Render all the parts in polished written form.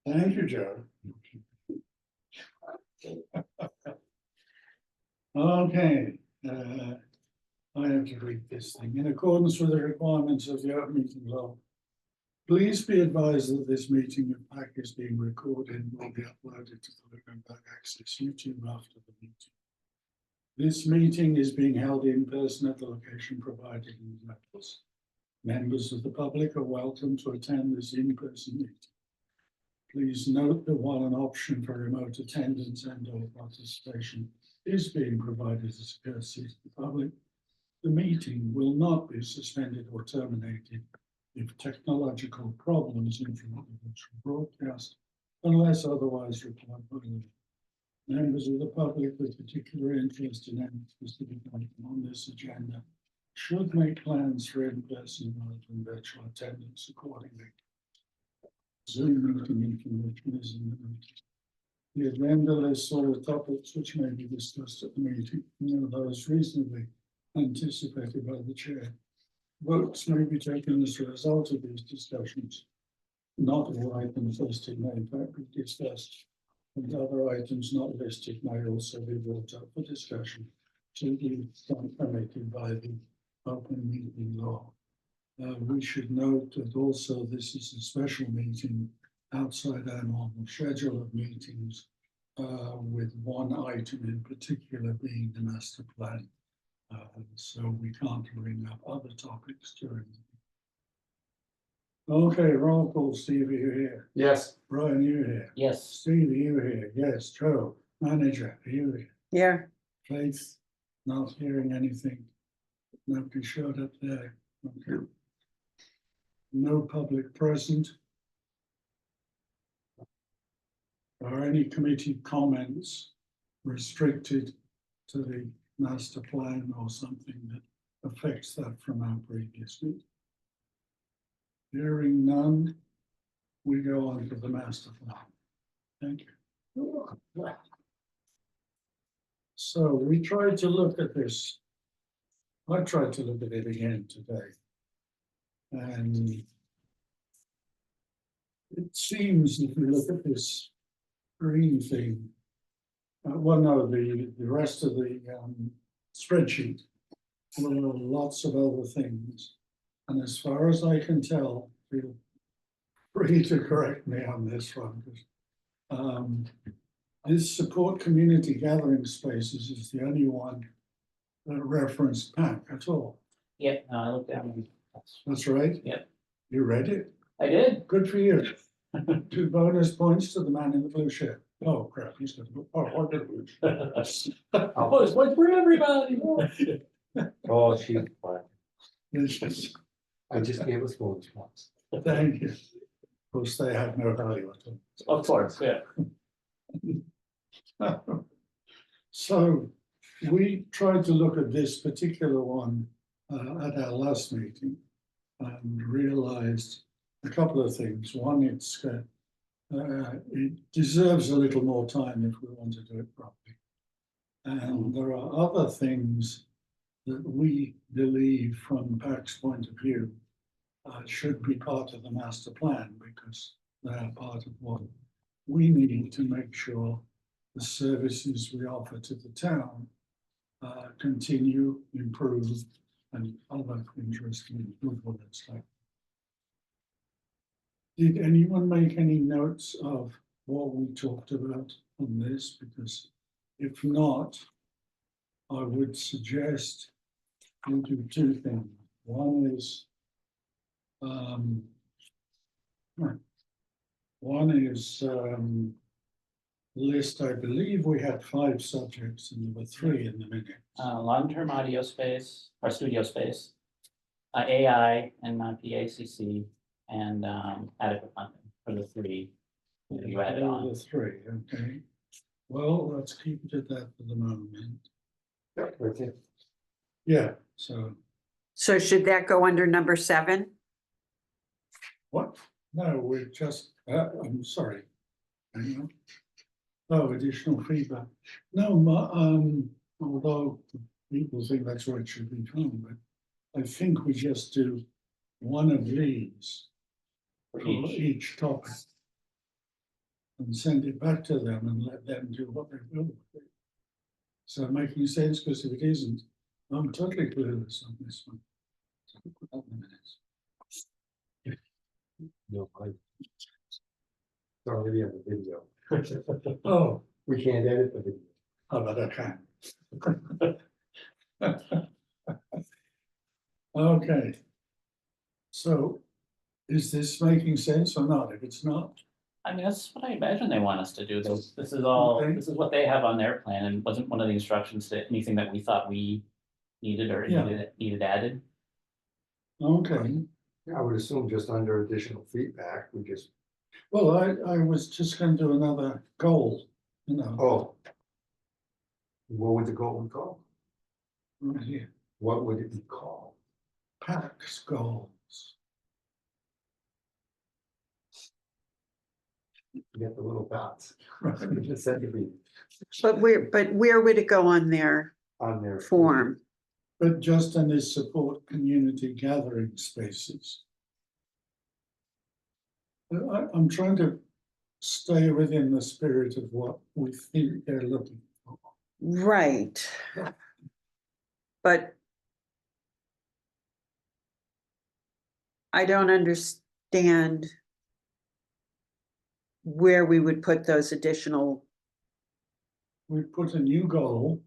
Thank you, Joe. Okay, I have to read this thing. In accordance with the requirements of the open meeting law, please be advised that this meeting of Pacc is being recorded and will be uploaded to the Pacc Access YouTube after the meeting. This meeting is being held in person at the location provided in the notice. Members of the public are welcome to attend this in-person meeting. Please note that while an option for remote attendance and/or participation is being provided as a courtesy to the public, the meeting will not be suspended or terminated if technological problems interrupt the virtual broadcast, unless otherwise required by law. Members of the public with particular interest in any specific item on this agenda should make plans for in-person rather than virtual attendance accordingly. Zoom meeting information is in the notice. The agenda lists all the topics which may be discussed at the meeting, and those reasonably anticipated by the chair. Votes may be taken as a result of these discussions. Not all items listed may in fact be discussed, and other items not listed may also be brought up for discussion to be permitted by the open meeting law. We should note that also this is a special meeting outside our normal schedule of meetings, with one item in particular being the master plan. So we can't bring up other topics during the meeting. Okay, roll call. Steve, are you here? Yes. Brian, are you here? Yes. Steve, are you here? Yes. Joe, manager, are you here? Yeah, Faith, not hearing anything. Nobody showed up there. Okay. No public present. Are any committee comments restricted to the master plan or something that affects that from our previous meeting? Hearing none, we go on to the master plan. Thank you. So we tried to look at this. I tried to look at it again today. And it seems if you look at this green thing, well, no, the rest of the spreadsheet, there are lots of other things. And as far as I can tell, feel free to correct me on this one. This support community gathering spaces is the only one that referenced Pacc at all. Yep, no, I looked at it. That's right? Yep. You read it? I did. Good for you. 2 bonus points to the man in the blue shirt. Oh crap, he's got to go. Oh, Bonus point for everybody. Oh, she's fine. It's just, I just gave us one once. thank you. Of course, they have no value at Of course, yeah. all. So we tried to look at this particular one at our last meeting and realized a couple of things. One, it deserves a little more time if we want to do it properly. And there are other things that we believe from Pacc's point of view should be part of the master plan because they are part of what we need to make sure the services we offer to the town continue, improve, and other interesting good words like. Did anyone make any notes of what we talked about on this? Because if not, I would suggest we do 2 things. One is list. I believe we had 5 subjects and there were 3 in the minute. Long-term audio space or studio space, AI and non-PACC, and adequate funding for the 3 that you added on. The 3, okay. Well, let's keep it at that for the moment. Okay. Yeah, so so should that go under number 7? what? No, we're just, I'm sorry. Hang on. Oh, additional feedback. No, although people think that's where it should be from, but I think we just do one of these for each topic. and send it back to them and let them do what they will with it. Is that making sense? Because if it isn't, I'm totally clueless on this one. So I'll put that in the minutes. No, it's already on the video. Oh, We can't edit the video. but I can. Okay. So is this making sense or not? If it's not, I mean, that's what I imagine they want us to do. This is all, Okay. this is what they have on their plan, and wasn't one of the instructions to anything that we thought we needed or Yeah. needed added. okay. I would assume just under additional feedback, we just, Well, I was just going to do another goal, you know, oh. What would the goal be called? right here, What would it be called? Pacc's goals. You get the little dots. Right. Just said to be But where would it go on their on their form? But Justin is support community gathering spaces. I'm trying to stay within the spirit of what we think they're looking for. Right. But I don't understand where we would put those additional, We put a new goal,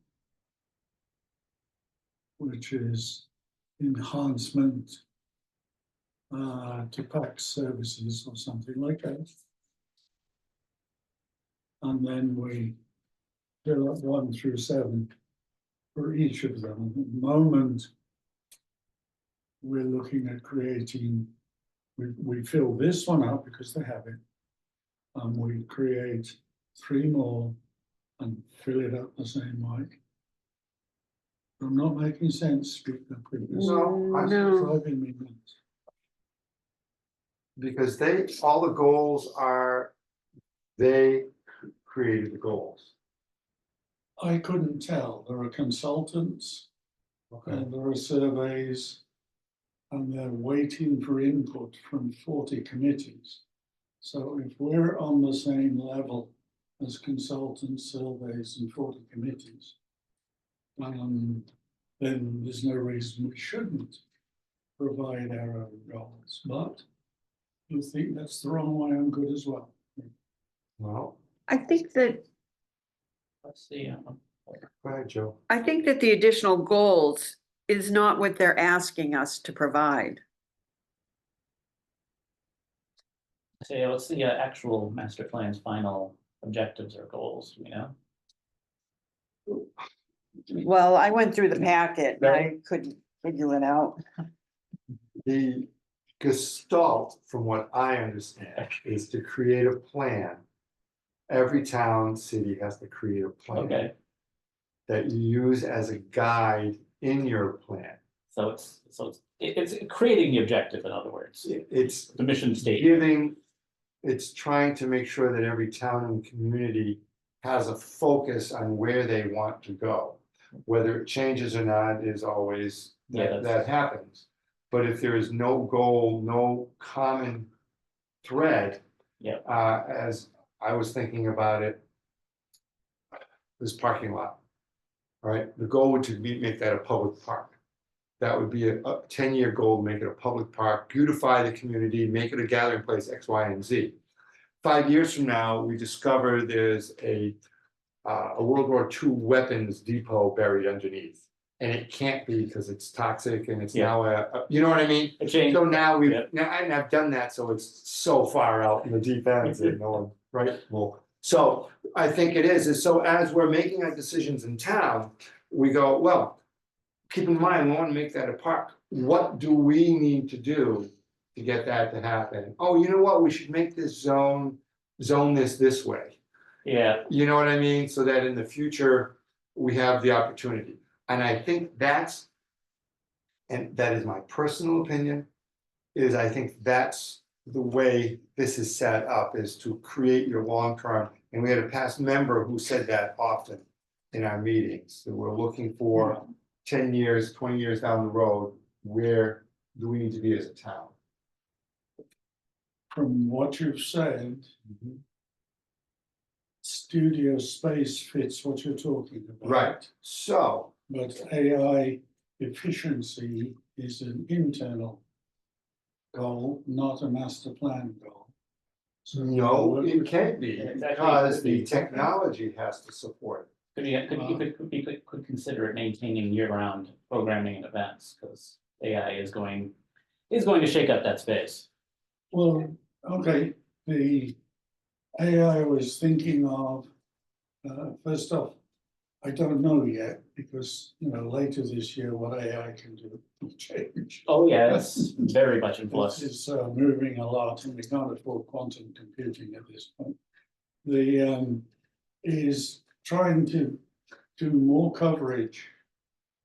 which is enhancement to Pacc services or something like that. And then we fill up 1 through 7 for each of them. At the moment, we're looking at creating, we fill this one up because they have it. And we create 3 more and fill it up the same way. I'm not making sense, speak up with this. No, I- No. Driving me nuts. Because all the goals are, they created the goals. I couldn't tell. There are consultants and there are surveys, and they're waiting for input from 40 committees. So if we're on the same level as consultants, surveys, and 40 committees, then there's no reason we shouldn't provide our own goals. But you think that's the wrong way, I'm good as well. Well, I think that Let's see. go ahead, Joe. the additional goals is not what they're asking us to provide. Say, what's the actual master plan's final objectives or goals, you know? Well, I went through the packet and I couldn't figure it out. The gestalt, from what I understand, is to create a plan. Every town, city has to create a plan Okay, that you use as a guide in your plan. so it's creating the objective, in other words, It's the mission statement. giving, it's trying to make sure that every town and community has a focus on where they want to go. Whether it changes or not is always, Yeah, that happens. But if there is no goal, no common thread. Yeah. As I was thinking about it, this parking lot, right? The goal would to be, make that a public park. That would be a 10-year goal, make it a public park, beautify the community, make it a gathering place, X, Y, and Z. 5 years from now, we discover there's a World War II weapons depot buried underneath. And it can't be because it's toxic and it's now you know what I mean? A change. So now Yeah. and I've done that, so it's so far out in the deep end that no one, right? Well, so I think it is so as we're making our decisions in town, we go, well, keep in mind, we want to make that a park. What do we need to do to get that to happen? Oh, you know what? We should make this zone this way. Yeah, You know what I mean? So that in the future, we have the opportunity. And I think and that is my personal opinion, is I think that's the way this is set up, is to create your long-term. And we had a past member who said that often in our meetings, that we're looking for 10 years, 20 years down the road, where do we need to be as a town? From what you've said, studio space fits what you're talking about. Right, so, But AI efficiency is an internal goal, not a master plan goal. So no, it can be, It's actually- because the technology has to support Could you could consider it maintaining year-round programming and events, because AI is going to shake up that space. Well, okay, the AI I was thinking of, first off, I don't know yet, because, later this year, what AI can do will change. Oh, yeah, it's very much in This flux. is moving a lot, and we can't afford quantum computing at this point. The is trying to do more coverage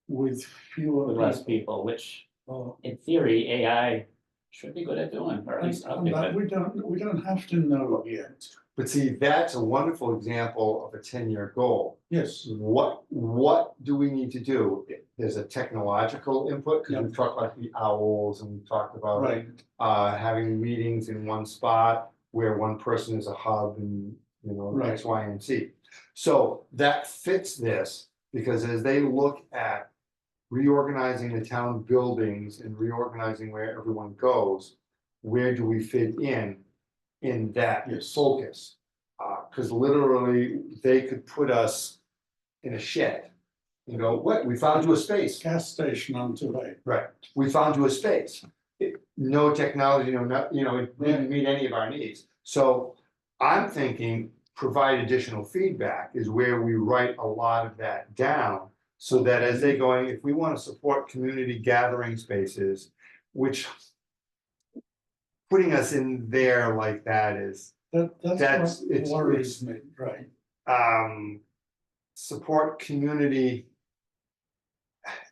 with fewer With less people, which Well, in theory, AI should be good at doing, or at least and update that it. we don't have to know yet. But see, that's a wonderful example of a 10-year goal. Yes, What do we need to do? There's a technological input, because Yeah. we've talked about the owls, and we've talked about right, having meetings in one spot where one person is a hub and, Right. X, Y, and Z. So that fits this, because as they look at reorganizing the town buildings and reorganizing where everyone goes, where do we fit in that Yes. focus? Because literally, they could put us in a shed. What, we found you a space. gas station on today. Right, we found you a space. No technology, it didn't meet any of our needs. So I'm thinking, provide additional feedback is where we write a lot of that down. So that as they going, if we want to support community gathering spaces, which putting us in there like that is, That's it's- what worries me, right? support community.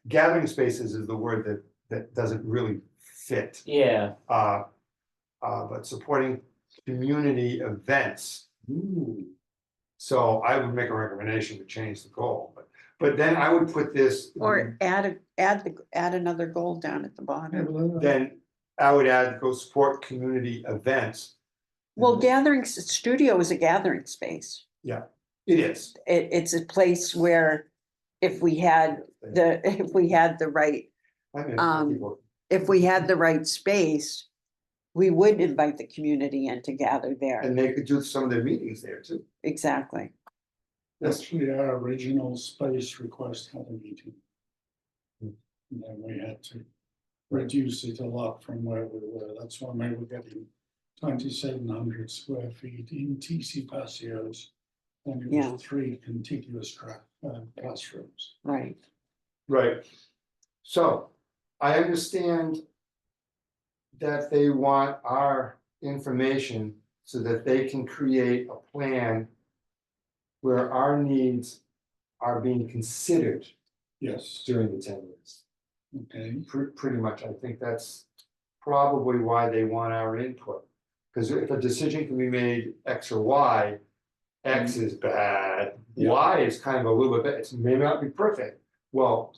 Gathering spaces is the word that doesn't really fit. Yeah, But supporting community events. Ooh, So I would make a recommendation to change the goal, but then I would put this. Or add another goal down at the bottom. Then I would add, go support community events. Well, studio is a gathering space. It is. It's a place where if we had the right, I mean, Um, people- if we had the right space, we would invite the community in to gather there. And they could do some of their meetings there too. Exactly. Actually, our original space request had a meeting. Hmm. And then we had to reduce it a lot from where we were. That's why we were getting 2,700 square feet in TC Passios. And it Yeah. was 3 contiguous classrooms. Right. Right. So I understand that they want our information so that they can create a plan where our needs are being considered Yes, during the 10 years. okay, Pretty much, I think that's probably why they want our input. Because if a decision can be made X or Y, X is bad, Yeah. Y is kind of a little bit better, it may not be perfect. Well,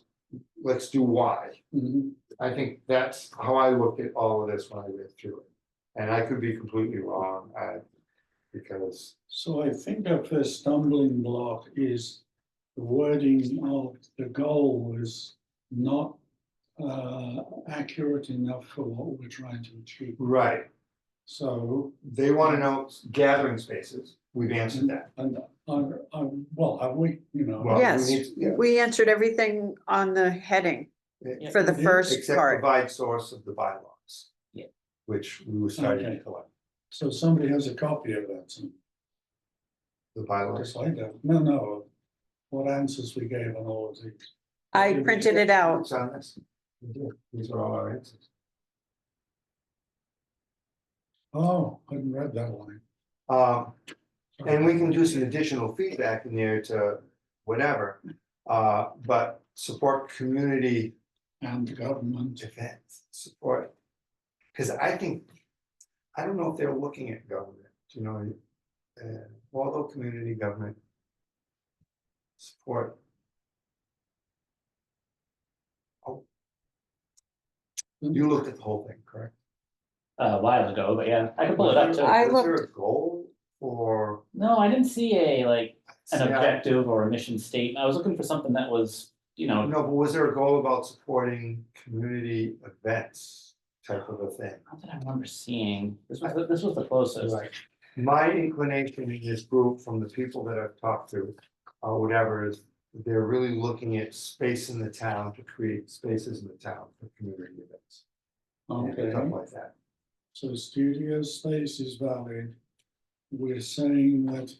let's do Y. Mhm. I think that's how I looked at all of this when I read through it. And I could be completely wrong, because, So I think our first stumbling block is the wording of the goal is not accurate enough for what we're trying to achieve. right, So, they wanna know gathering spaces, we've answered that. and, well, have we, Well, we Yes, need to- yeah. we answered everything on the heading Yeah. for the Mhm. first Except part. provide source of the bylaws. Yeah. Which we were starting to Okay. collect, So somebody has a copy of that, so the bylaws. because I don't, no, what answers we gave on all of these. I printed it out. It's on this. We did. These are all our answers. Oh, I hadn't read that one. And we can do some additional feedback in there to whatever, but support community And government, events, support. Cause I think, I don't know if they're looking at government, although community government. Support. Oh. You looked at the whole thing, correct? a while ago, but yeah, I can pull it up too. I Was there looked- a goal or? No, I didn't see a like an See, I- objective or a mission statement. I was looking for something that was, No, but was there a goal about supporting community events type of a thing? what did I remember seeing? This was the closest. Right. My inclination in this group, from the people that I've talked to, or whatever, is they're really looking at space in the town to create spaces in the town for community events. And Okay, stuff like that. so studio space is valid. We're saying that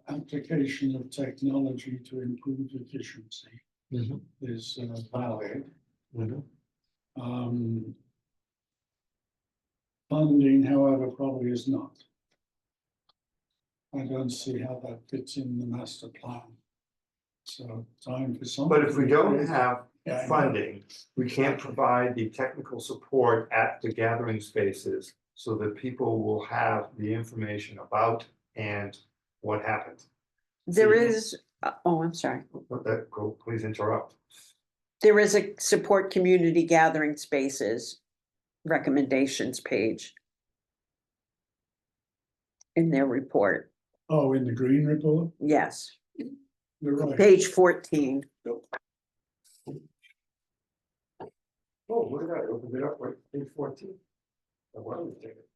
application of technology to improve efficiency is valid. Mhm. Um, Funding, however, probably is not. I don't see how that fits in the master plan. So time for something. But if we don't have Yeah, I know. funding, we can't provide the technical support at the gathering spaces so that people will have the information about and what happened. There is, oh, I'm sorry. Let that go, please interrupt. There is a support community gathering spaces recommendations page in their report. Oh, in the green report, Yes, you're right. page 14. Oh, look at that, I opened it up, right, page 14. Oh, why don't we take it?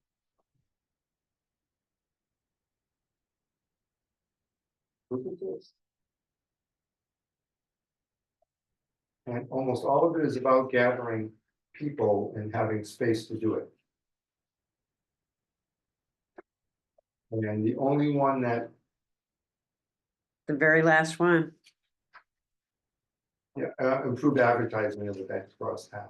Look at this. And almost all of it is about gathering people and having space to do it. And the only one that, The very last one. yeah, improved advertising of events across town.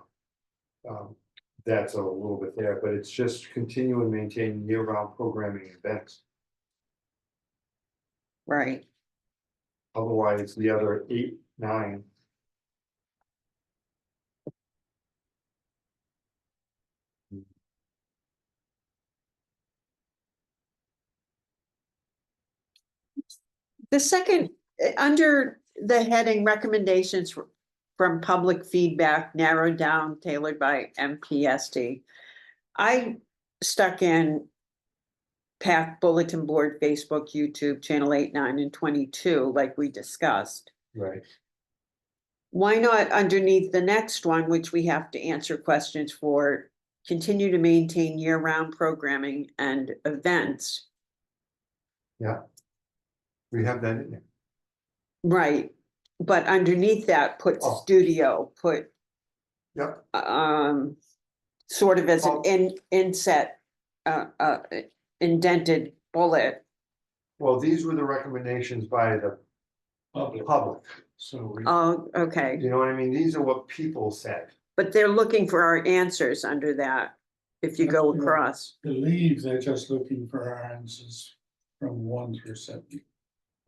That's a little bit there, but it's just continue and maintain year-round programming events. Right. Otherwise, the other 8, 9. The second, under the heading recommendations from public feedback narrowed down, tailored by MPSD. I stuck in Pacc bulletin board, Facebook, YouTube, channel 8, 9, and 22, like we discussed. Right. Why not underneath the next one, which we have to answer questions for, continue to maintain year-round programming and events? Yeah. We have that in there. Right, but underneath that, put Oh. studio, put Yep. sort of as an Oh. inset, indented bullet. Well, these were the recommendations by the public. So we, Oh, okay, You know what I mean? These are what people said. but they're looking for our answers under that, if you go That's right. across. believe they're just looking for our answers from 1 through 7.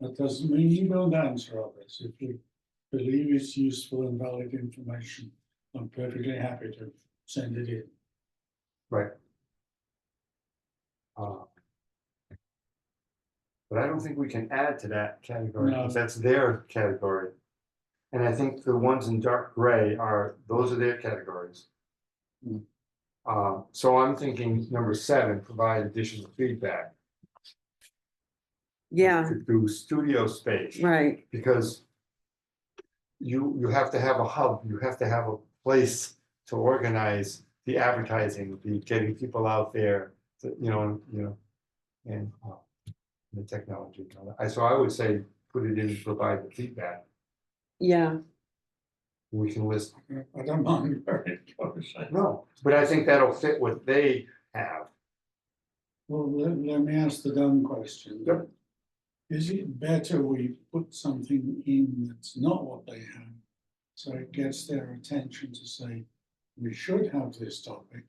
That doesn't mean you don't answer others. If you believe it's useful and valid information, I'm perfectly happy to send it in. Right. But I don't think we can add to that category, because No. that's their category. And I think the ones in dark gray those are their categories. Hmm. So I'm thinking number 7, provide additional feedback. Yeah, Through studio space. right, Because you have to have a hub, you have to have a place to organize the advertising, the getting people out there, and the technology. So I would say, put it in, provide the feedback. yeah, We can list, I don't mind where it goes. no, but I think that'll fit what they have. Well, let me ask the dumb question. Yep. Is it better we put something in that's not what they have? So it gets their attention to say, we should have this topic.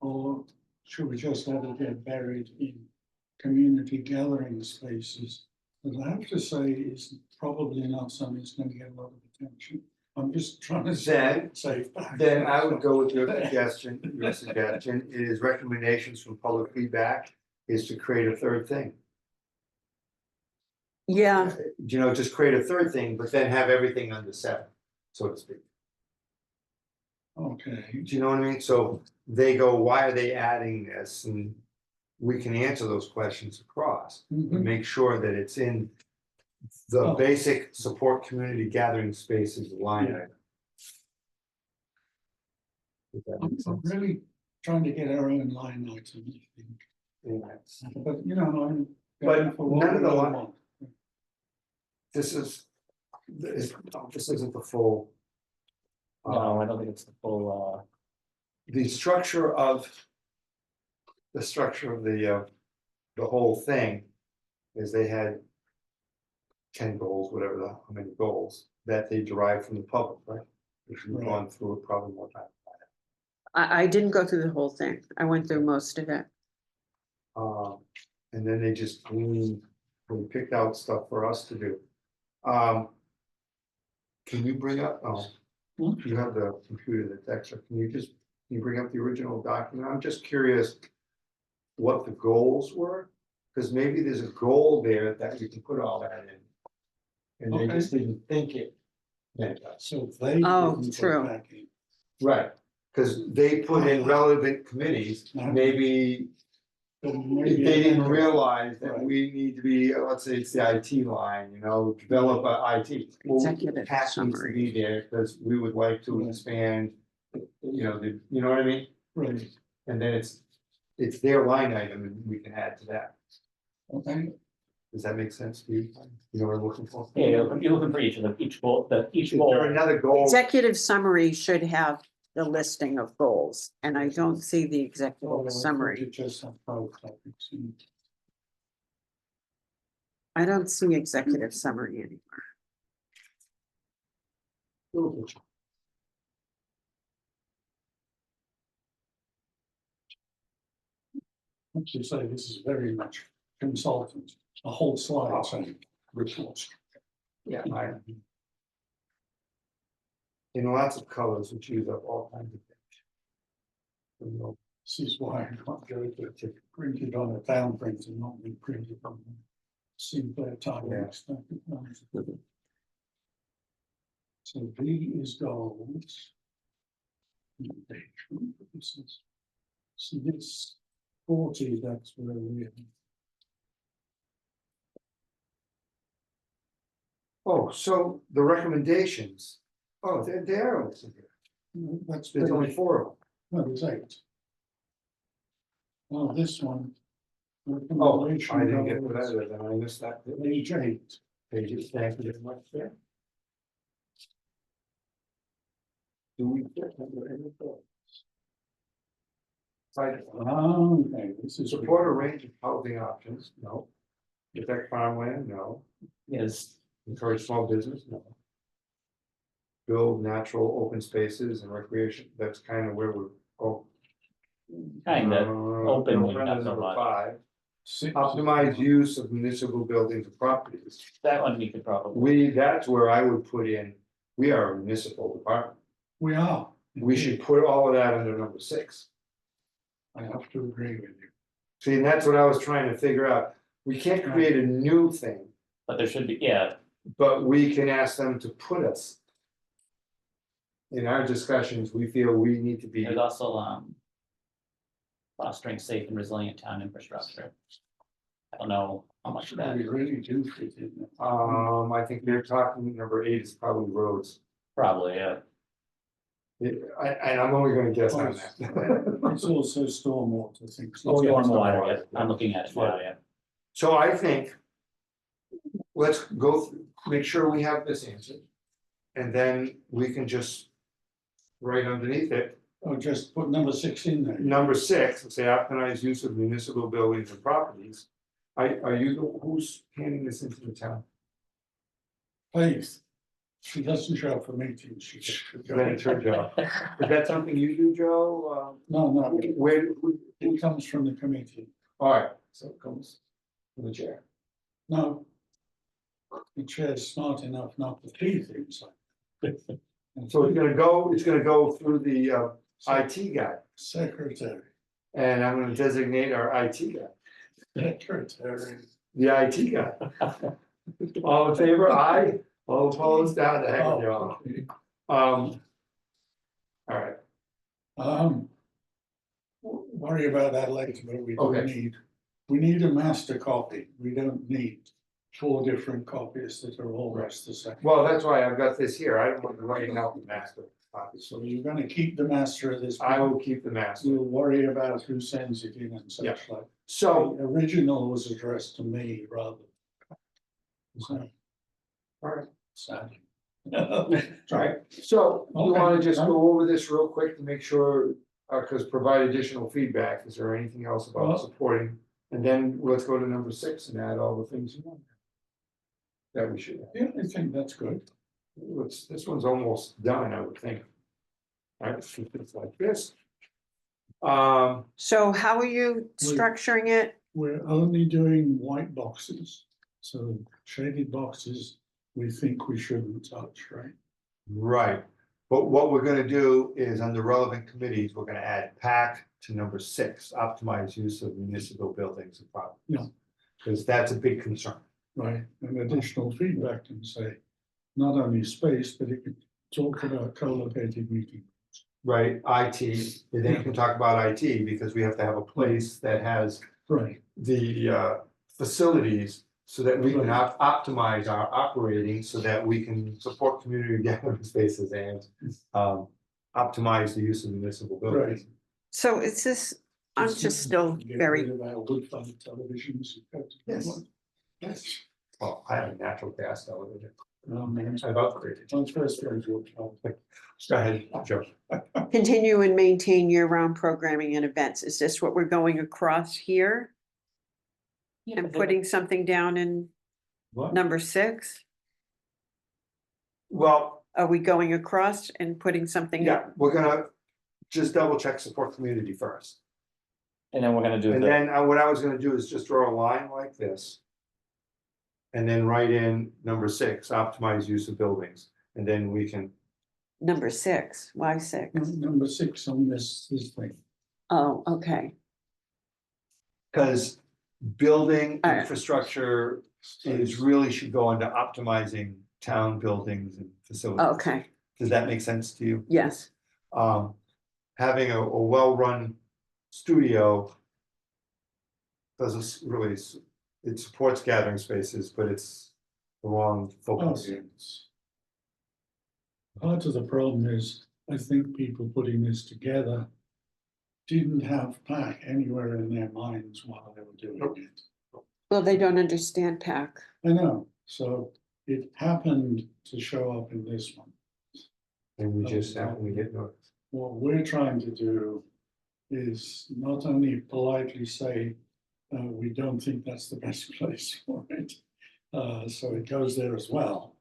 Or should we just let it get buried in community gathering spaces? That I have to say is probably not something that's going to get a lot of attention. I'm just trying to save back. Then I would go with your suggestion. Your suggestion is recommendations from public feedback is to create a third thing. yeah, Just create a third thing, but then have everything under 7, so to speak. Okay, Do you know what I mean? So they go, why are they adding this? And we can answer those questions across. And Mhm. make sure that it's in the Oh. basic support community gathering spaces line Yeah. item. If that I'm makes I'm sense. really trying to get our own line item, I think. Yeah. But, you know, I'm. But going for what none of we the all li- want. This isn't the full. No, I don't think it's the full, The structure of. The whole thing is they had. 10 goals, whatever how many goals that they derived from the public, right? If you've Right. gone through it probably more time. I didn't go through the whole thing. I went through most of it. And then they just gleaned, we picked out stuff for us to do. Can you bring up, you have the computer that's extra, can you bring up the original document? I'm just curious what the goals were, because maybe there's a goal there that we can put all that in. And they Okay. just didn't think it meant us. So they. Oh, didn't put true. back in. Right, because they put in relevant committees, maybe But if maybe they didn't amend it. realize that Right. we need to be, let's say it's the IT line, develop a IT. Well, Executive Pacc needs to summary. be there, because we would like to Right. expand, you know what I mean? Right, And then it's their line item and we can add to that. okay. Does that make sense to you? You know what I'm looking for? yeah, you're looking for each of them, each goal, each Is goal. there another goal? Executive summary should have the listing of goals, and I don't see the Oh, I executive thought summary. you just have both topics in. I don't see executive summary anywhere. As you say, this is very much consultant, a whole slide saying reports. Yeah. In lots of colors, which use up all kinds of things. You know, This is why I can't go to print it on a down print and not be printed on a simpler type. Yeah. So B is goals. So this 40, that's where we are. Oh, so the recommendations, they're listed here. That's There's only pretty, 4 of them. no, there's 8. Oh, this one. Oh, I didn't get to that, then I missed that. Page 8. Pages, thank you very much, yeah. Do we get under any goals? Site Okay, this is. support a range of housing options, no. Protect farmland, no. Is, Encourage small business, no. Build natural open spaces and recreation, that's kind of where we're, kind of, open, no, not so number much. 5. 6. Optimize use of municipal buildings and properties. That one we could probably, That's where I would put in, we are a municipal department. We are. We should put all of that under number 6. I have to agree with you. See, and that's what I was trying to figure out. We can't create a new thing, but there should be, yeah, but we can ask them to put us. In our discussions, we feel we need to be, there's also, fostering safe and resilient town infrastructure. I don't know how much of that, We really do fit in. I think they're talking, number 8 is probably roads. probably, yeah. And I'm only gonna guess on that. It's also stormwater things. Stormwater, yeah, I'm looking at it now, yeah. So I think. Let's go, make sure we have this answered. And then we can just. Right underneath it, Oh, just put number 6 in there. number 6, and say optimize use of municipal buildings and properties. Are you, who's handing this into the town? Faith. She doesn't show up for meetings. She just. Then it's her job. Is that something you do, Joe? No, no, Who- it comes from the committee. all right, so it comes from the chair. No. The chair's smart enough not to key things like. So it's gonna go through the IT guy, Secretary, and I'm gonna designate our IT guy, secretary. the IT guy. All in favor, aye, all opposed, down the heck with you all. Oh, All right, Worry about that later, but we do Okay. need we need a master copy. We don't need 4 different copies that are all just the same. Well, that's why I've got this here. I don't want to write out the master copy, so So you're gonna keep the master of this. I will keep the master. We'll worry about who sends it in and Yeah. such like. So, The original was addressed to me rather. So, all right. sad. All right, so you wanna Okay. just go over this real quick to make sure, cause provide additional feedback, is there anything else about Well- supporting? And then let's go to number 6 and add all the things you want. That we should add. Yeah, I think that's good. This one's almost done, I would think. All right, so it's like this. So how are you structuring it? We're only doing white boxes, so shaded boxes, we think we shouldn't touch, right? Right, but what we're gonna do is under relevant committees, we're gonna add Pacc to number 6, optimize use of municipal buildings and properties. Yeah. Cause that's a big concern. Right, and additional feedback can say, not only space, but it can talk about co-located meeting. Right, IT, and then you can talk about IT, because we have to have a place that has Right, the facilities. So that we can optimize our operating, so that we can support community gathering spaces and optimize the use of municipal buildings. So it's this, I'm just still Get very, rid of our wood-fired televisions. Yes. Yes. Well, I have a natural gas television. It's I've upgraded. first very good. Go ahead, Joe. continue and maintain year-round programming and events. Is this what we're going across here? And putting something down in What? number 6? Well, Are we going across and putting something? yeah, we're gonna just double check support community first. And then we're gonna do And the, then what I was gonna do is just draw a line like this. And then write in number 6, optimize use of buildings, and then we can, Number 6, why 6? Number 6 on this thing. Oh, okay, because building All right. infrastructure is really should go into optimizing town buildings and facilities. okay, Does that make sense to you? yes, Having a well-run studio doesn't really, it supports gathering spaces, but it's the wrong focus. Yes. Part of the problem is, I think people putting this together didn't have Pacc anywhere in their minds while they were doing it. well, they don't understand Pacc. I know, so it happened to show up in this one. And we just happen to get noticed. What we're trying to do is not only politely say, we don't think that's the best place for it. So it goes there as well.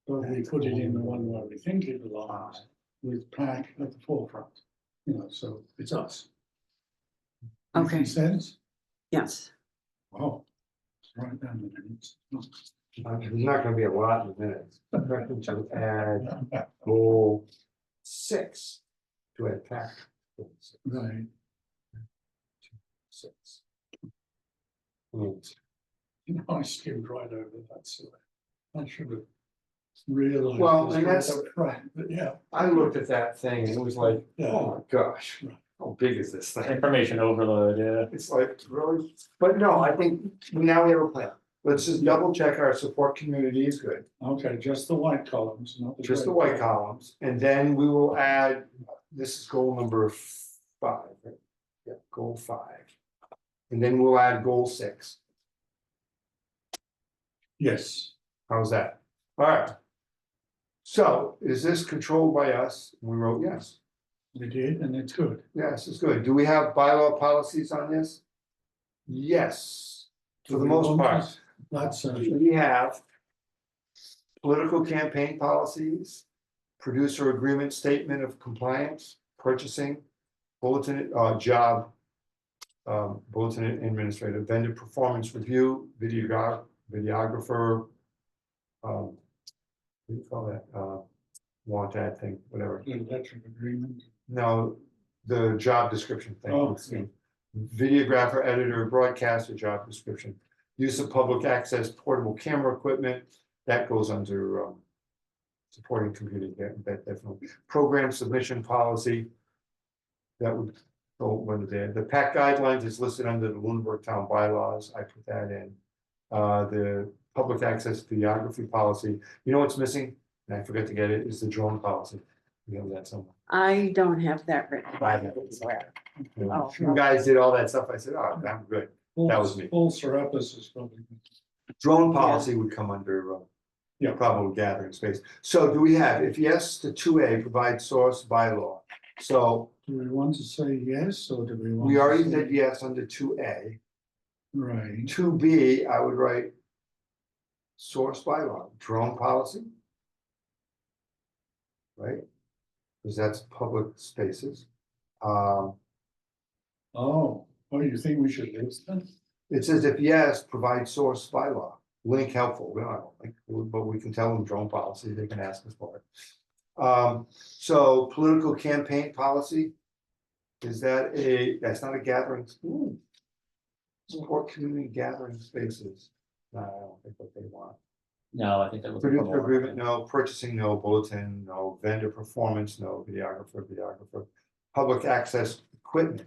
But we put it in the one where we think it belongs, with Pacc at the forefront. You know, so it's us. Okay. Making sense? Yes, Wow. Write down the minutes. There's not gonna be a lot in minutes. To add goal 6 to add Pacc. Right, 6. And you know, I skimmed right over that, so I should have realized. Well, this and right that's- up front, but yeah, I looked at that thing and it was like, oh my gosh, how big is this thing? information overload, yeah. It's like, really? But no, I think now we have a plan. Let's just double check our support community is good, okay, just the white columns, not the. just the gray white columns, and then we will add, this is goal number 5, right? Yeah, goal 5. And then we'll add goal 6. Yes, How's that? All right. So is this controlled by us? We wrote yes. we did, and it's good. Yes, it's good. Do we have bylaw policies on this? Yes, for the most part. That's, We have political campaign policies, producer agreement statement of compliance, purchasing, bulletin, job, bulletin administrator, vendor performance review, videographer, what do you call that? Want ad thing, whatever. electric agreement. No, the job description thing. Oh, Let's see. yeah. Videographer, editor, broadcaster, job description. Use of public access portable camera equipment, that goes under supporting computing, that definitely. Program submission policy. That would So when the PAC guidelines is listed under the Lunenburg Town bylaws, I put that in. The public access videography policy, you know what's missing? And I forgot to get it, is the drone policy. You have that somewhere. I don't have that written. I have it. Oh, You guys did all that stuff, I said, oh, I'm good. That was me. Full Serapis is probably. Drone policy would come under, Yeah. probably gathering space. So do we have, if yes to 2A, provide source by law. So Do we want to say yes, or do we want? we to already say- said yes under 2A. Right, 2B, I would write source by law, drone policy. Right? Because that's public spaces. you think we should list them? It says if yes, provide source by law, link helpful, we don't have a link, but we can tell them drone policy, they can ask us for it. So political campaign policy. Is that that's not a gathering. Support community gathering spaces. No, I don't think what they want. No, I think that was. Producer agreement, no. Purchasing, no. Bulletin, no. Vendor performance, no. Videographer. Public access equipment.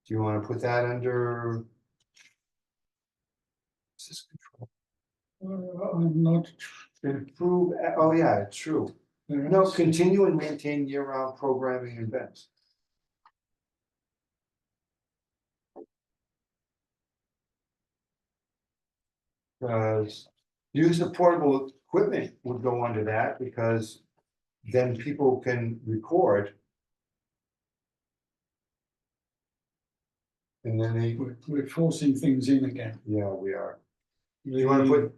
Do you want to put that under? Access control? I'm not. Improve, oh yeah, true. there No, are- continue and maintain year-round programming and events. Because use of portable equipment would go under that because then people can record. And then they, We're forcing things in again. yeah, we are. Do you want to put,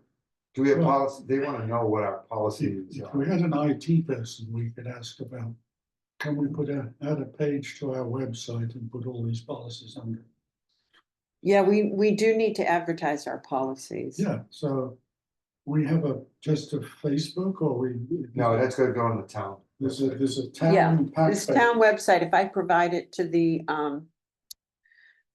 do we have policy? They want to know what our policy is. If we had an IT person, we could ask about, can we add a page to our website and put all these policies under? Yeah, we do need to advertise our policies. Yeah, so we have just a Facebook or we? No, that's gonna go on the town. There's a Yeah, town. This town website, if I provide it to the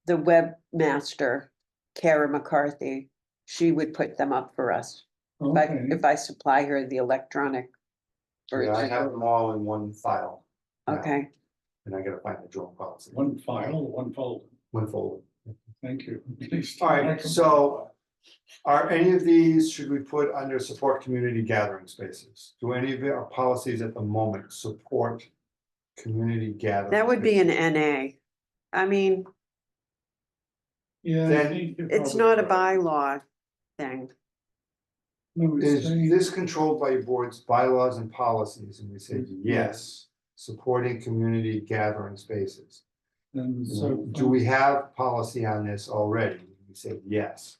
webmaster, Kara McCarthy, she would put them up for us. Okay, If I supply her the electronic Yeah, I version. have them all in one file. now, Okay, And I gotta find the drone policy, one file, one folder, one folder. thank you. At least- All right, so are any of these, should we put under support community gathering spaces? Do any of our policies at the moment support community gathering? that would be an spaces? NA. I mean, Yeah. I Then think you're it's probably not a right. bylaw thing. No, it's Is saying- this controlled by your board's bylaws and policies? And we say yes, supporting community gathering spaces. And so. Do we have policy on this already? We say yes,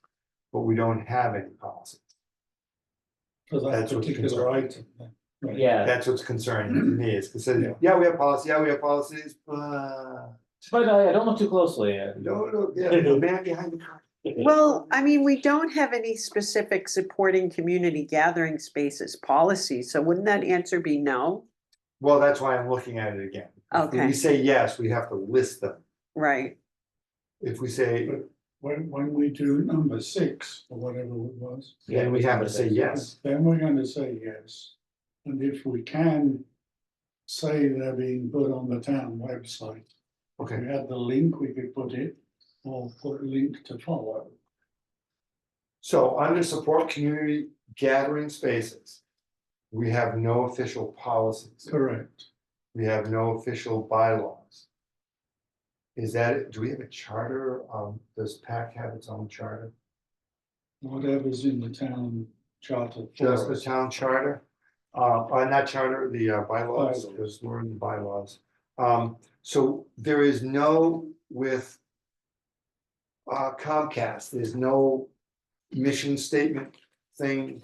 but we don't have any policy. For that That's what's particular concerning. item. then, right. Yeah, That's what's concerning to me, is because, Yeah. yeah, we have policy, yeah, we have policies, but I don't look too closely. no, yeah, the man behind the curtain. Well, I mean, we don't have any specific supporting community gathering spaces policy, so wouldn't that answer be no? Well, that's why I'm looking at it again. If Okay. we say yes, we have to list them. Right, If we say, When we do number 6, or whatever it was, then we have to say yes. then we're going to say yes. And if we can say they're being put on the town website, if Okay, we had the link, we could put it, or put a link to follow. so under support community gathering spaces, we have no official policies. Correct. We have no official bylaws. Is that, do we have a charter? Does PAC have its own charter? Whatever's in the town charter. for Just the us. town charter? Not charter, the bylaws, Bylaws. because we're in the bylaws. So there is no with Comcast, there's no mission statement thing.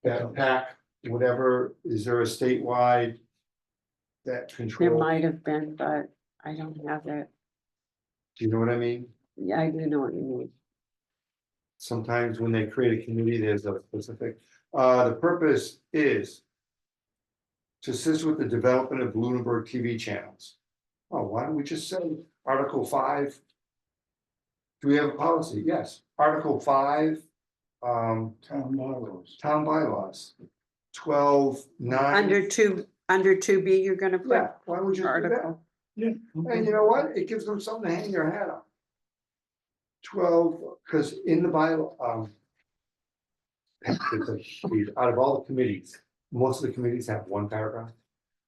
That PAC, whatever, is there a statewide that there control? might have been, but I don't have it. Do you know what I mean? Yeah, I do know what you mean. Sometimes when they create a committee, there's a specific, the purpose is to assist with the development of Lunenburg TV channels. Oh, why don't we just say Article 5? Do we have a policy? Yes, Article 5, Town bylaws. town bylaws, 12, 9. Under two B, you're gonna put Yeah, why would you do that? article, Yeah. And you know what? It gives them something to hang their hat on. 12, because in the bylaw, there's a huge- out of all the committees, most of the committees have one paragraph.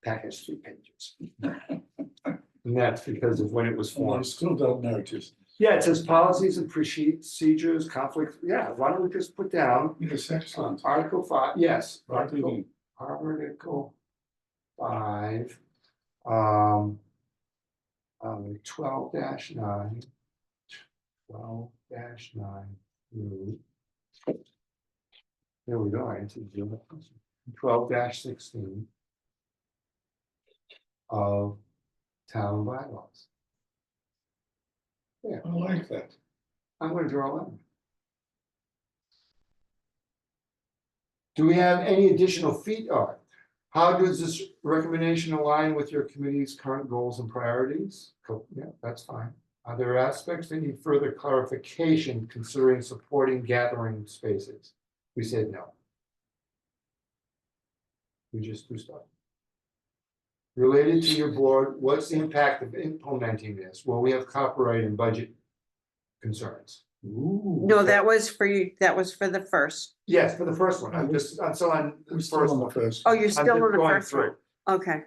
Pacc has 3 pages. And that's because of when it was Well, I formed. still don't notice. Yeah, it says policies and procedures, conflicts. Yeah, why don't we just put down Yes, excellent. Article 5, yes, Right, Article 5. 12-9. 12-9 through. There we go, I answered the other question. 12-16. Of town bylaws. I like that. I'm gonna draw a line. Do we have any additional feet on? How does this recommendation align with your committee's current goals and priorities? Yeah, that's fine. Are there aspects that need further clarification considering supporting gathering spaces? We said no. We just do stuff. Related to your board, what's the impact of implementing this? Well, we have copyright and budget concerns. Ooh. No, that was for you, that was for the first. Yes, for the first one, I'm still on the We're first still on the one. first. Oh, you're I'm still just on the going first one. through. Okay,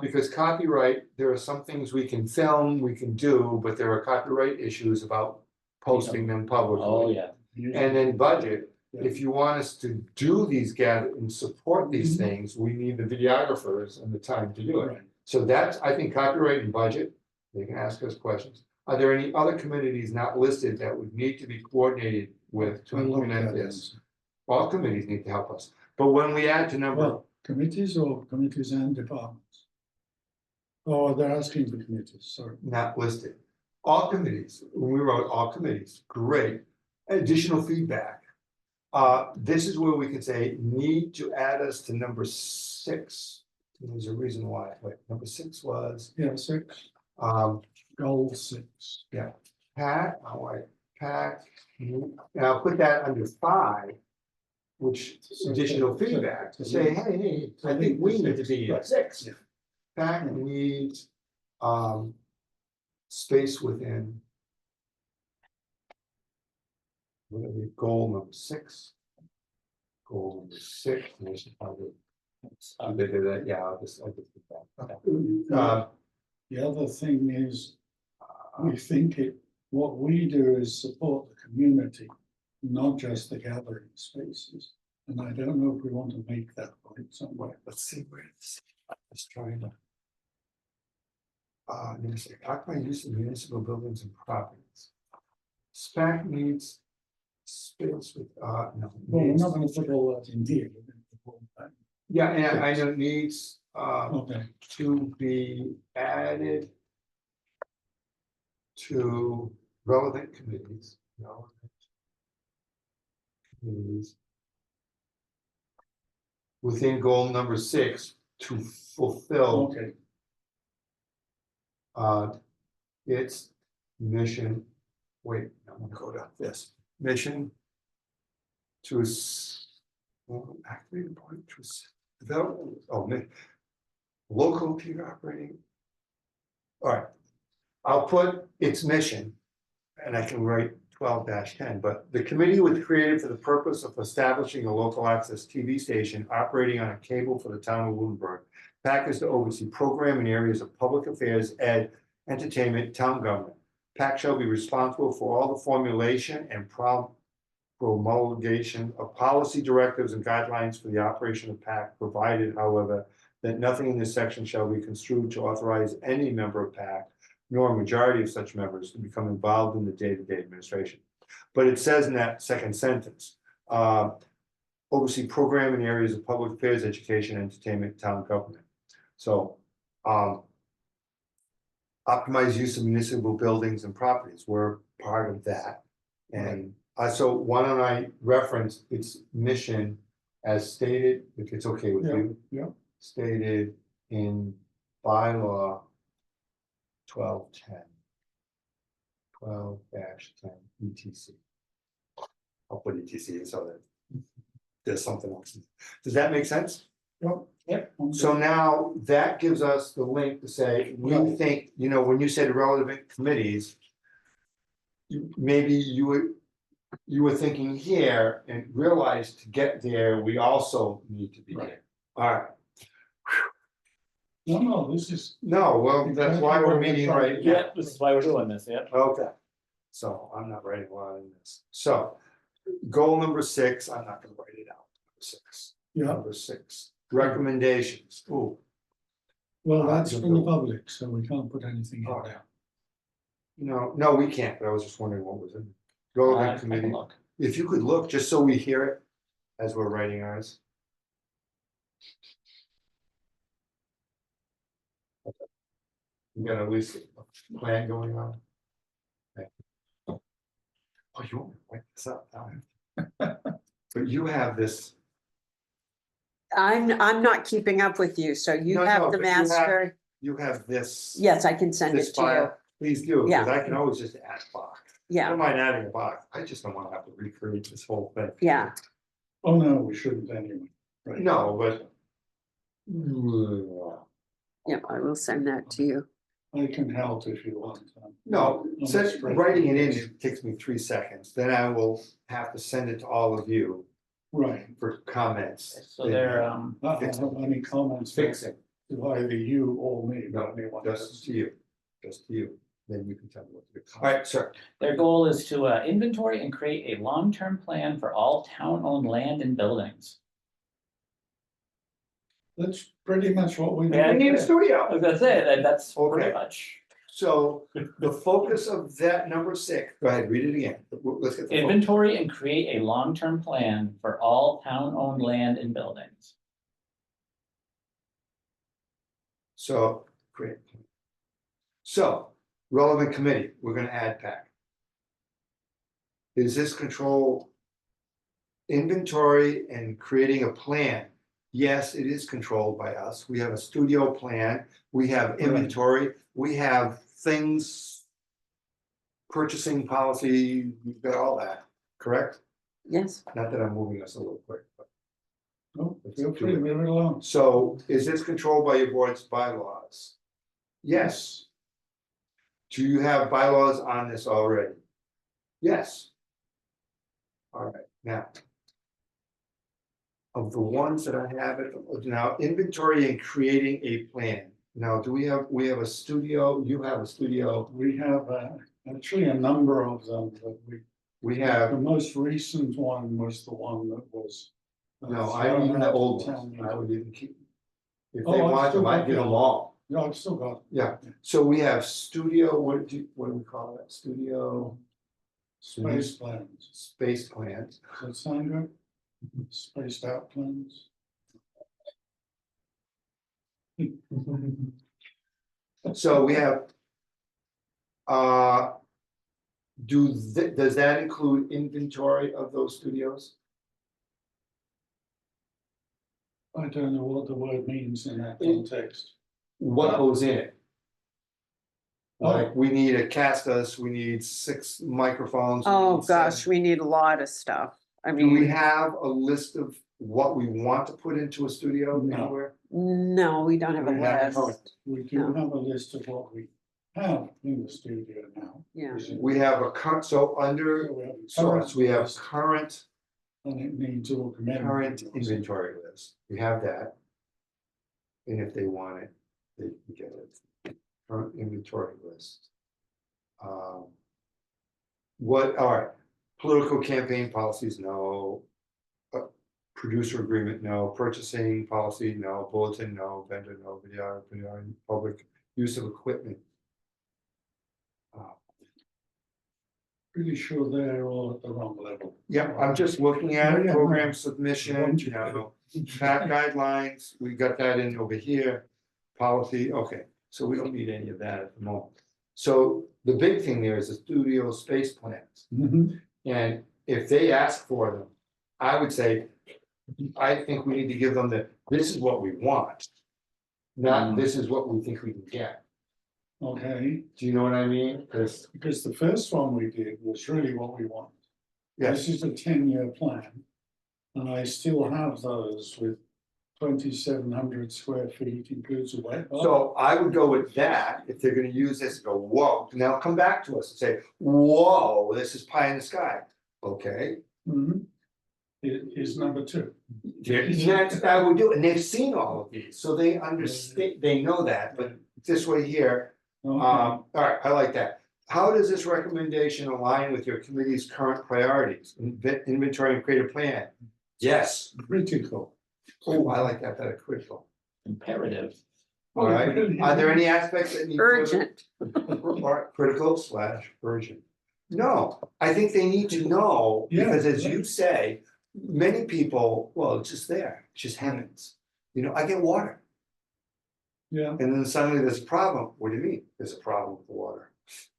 Because copyright, there are some things we can film, we can do, but there are copyright issues about posting them publicly. Oh, yeah. And then budget, Yeah. if you want us to do these gather and support these Mhm. things, we need the videographers and the time to do it. Right. So that's, I think, copyright and budget, they can ask us questions. Are there any other communities not listed that would need to be coordinated with to I love implement that this? answer. All committees need to help us, but when we add to number, Well, committees or committees and departments? Oh, they're asking for committees, sorry. not listed. All committees, we wrote all committees, great. Additional feedback. This is where we can say, need to add us to number 6. There's a reason why, wait, number 6 was, Yeah, 6, um, goal 6. Pacc, Pacc, and I'll put that under 5. Which So- additional so- feedback, so- to say, hey, I think we need to be at 6. Yeah. Pacc needs, space within. Whatever, goal number 6. Goal number 6, and I should probably, they did that, yeah, I just did that. The other thing is, we think what we do is support the community, not just the gathering spaces. And I don't know if we want to make that point somewhere. Let's see where it's, let's try to. Let me see, occupied use of municipal buildings and properties. SPAC needs space with, no. Well, we're needs- not gonna put all that in here. We're gonna put all that- Yeah, and I know needs, Okay, to be added. To relevant committees. Committees. Within goal number 6 to fulfill okay, its mission. Wait, I'm gonna go down this mission. To activate point to develop, local peer operating. All right, I'll put its mission, and I can write 12-10, but the committee was created for the purpose of establishing a local access TV station operating on a cable for the town of Lunenburg. Pacc is to oversee program in areas of public affairs, ed, entertainment, town government. Pacc shall be responsible for all the formulation and promulgation of policy directives and guidelines for the operation of Pacc, provided, however, that nothing in this section shall be construed to authorize any member of Pacc, nor a majority of such members, to become involved in the day-to-day administration. But it says in that second sentence, oversee program in areas of public affairs, education, entertainment, town government. So, optimize use of municipal buildings and properties, we're part of that. And so why don't I reference its mission as stated, if it's okay with you? yeah. Stated in bylaw 12-10. 12-10 ETC. I'll put ETC so that there's something else. Does that make sense? Yep. So now that gives us the link to say, we Right. think, you know, when you said relevant committees. Maybe you were thinking here and realized to get there, we also need to be there. Alright, No, this is, no, well, that's why we're meeting right now. Yeah, this is why we're doing this, yeah. Okay, so I'm not writing a lot in this, so, goal number 6, I'm not gonna write it out, yeah, number 6, recommendations, ooh. well, that's from the public, so we can't put anything in Alright. there. No, we can't, but I was just wondering what was in. Relevant I can committee, look. if you could look, just so we hear it, as we're writing ours. You got at least a plan going on? Okay. Oh, you want me to write this up? But you have this. I'm not keeping up with you, so you No, no, have the but you have- master. You have this. Yes, I can send This it to you. file, please do, because Yeah. I can always just add a box. I Yeah, don't mind adding a box, I just don't wanna have to recreate this whole thing. yeah. Oh, no, we shouldn't anyway. Right. No, but. Yeah, I will send that to you. I can help if you want. No, I'm since straight. writing it in, it takes me 3 seconds, then I will have to send it to all of you Right. for comments. So they're, I don't have any comments. Fixing, To either you or me, no, but anyone just else. to you, then you can tell me what to do. Alright, sir, their goal is to inventory and create a long-term plan for all town-owned land and buildings. That's pretty much what we. Yeah. we need a I studio. was gonna say, that's Okay. pretty much. So the focus of that number 6, go ahead, read it again, let's get the focus. Inventory and create a long-term plan for all town-owned land and buildings. So, great. So, relevant committee, we're gonna add Pacc. Is this control inventory and creating a plan? Yes, it is controlled by us. We have a studio plan, we have inventory, we have things. Purchasing policy, we've got all that, correct? Yes, Not that I'm moving us a little quick, but. No, feel free to move it along. So is this controlled by your board's bylaws? Yes. Do you have bylaws on this already? Yes. All right, now. Of the ones that I have, now inventory and creating a plan. Now, do we have a studio, you have a studio, We have actually a number of them, but we the have, most recent one was the one that was. no, I don't even the old ones, I would even keep. If they Oh, I've want still them, I'd got give the them old all. Yeah, I've still got. Yeah, so we have studio, what do we call that, studio? Space plans. Space plans. Does that sound good? Spaced out plans. So we have. Does that include inventory of those studios? I don't know what the word means in that context. What goes in it? Oh. Like, we need a Castas, we need 6 microphones. we oh need 7. gosh, we need a lot of stuff. I Do we mean, have a list of what we want to put into a studio No. anywhere? no, we don't have a We have a list. We do No. have a list of what we have in the studio now. Yeah, We have a current, so under So we have a source, current we have list, current and it needs augmenting. inventory list, we have that. And if they want it, they can get it, current inventory list. Alright, political campaign policies, no. Producer agreement, no, purchasing policy, no, bulletin, no, vendor, no, video, public use of equipment. Pretty sure they're all at the wrong level. Yeah, I'm just looking at Yeah, program no. submission, you know, PAC guidelines, we got that in over here. Policy, okay, so we don't need any of that at the moment. So the big thing there is the studio space plans, Mhm. and if they ask for them, I would say, I think we need to give them this is what we want. Not this is what we think we can get, Okay, do you know what I mean? Because, because the first one we did was really what we want. yes, This is a 10-year plan. And I still have those with 2,700 square feet includes a wet bar. So I would go with that, if they're gonna use this, go, whoa, now come back to us and say, whoa, this is pie in the sky, okay? Mhm. Is number two. That's, I would do, and they've seen all of these, so they understand, they know that, but this way here, Okay. all right, I like that. How does this recommendation align with your committee's current priorities, inventory and creative plan? Yes, Critical. oh, I like that, better, critical, Imperative. all right, are there any aspects that need? Urgent. Or critical / urgent. No, I think they need to know, Yeah, because as yeah. you say, many people, well, it's just there, it just happens. You know, I get water, Yeah, and then suddenly there's a problem. What do you mean, there's a problem with the water?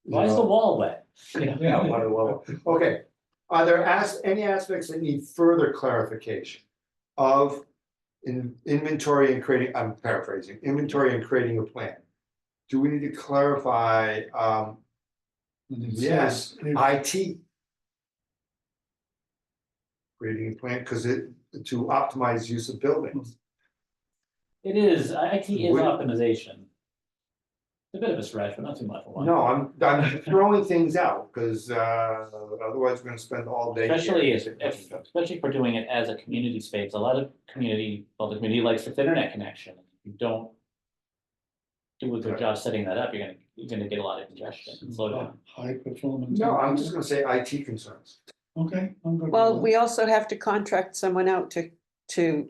You Why is the know? wall wet? Yeah. Yeah, water level. Okay, are there any aspects that need further clarification of inventory and creating, I'm paraphrasing, inventory and creating a plan? Do we need to clarify, and it yes, says if- IT? Creating a plan, because to optimize use of buildings. It is, IT is Would- optimization. It's a bit of a stretch, but not too much for one. No, I'm throwing things out, because otherwise we're gonna spend all day. here. Especially especially if we're doing it as a community space, a lot of community, well, the community likes its internet connection. If you don't do a good job setting that up, you're gonna get a lot of congestion and slow down. High performance. No, I'm just gonna say IT concerns. Okay, I'm good. with Well, that. we also have to contract someone out to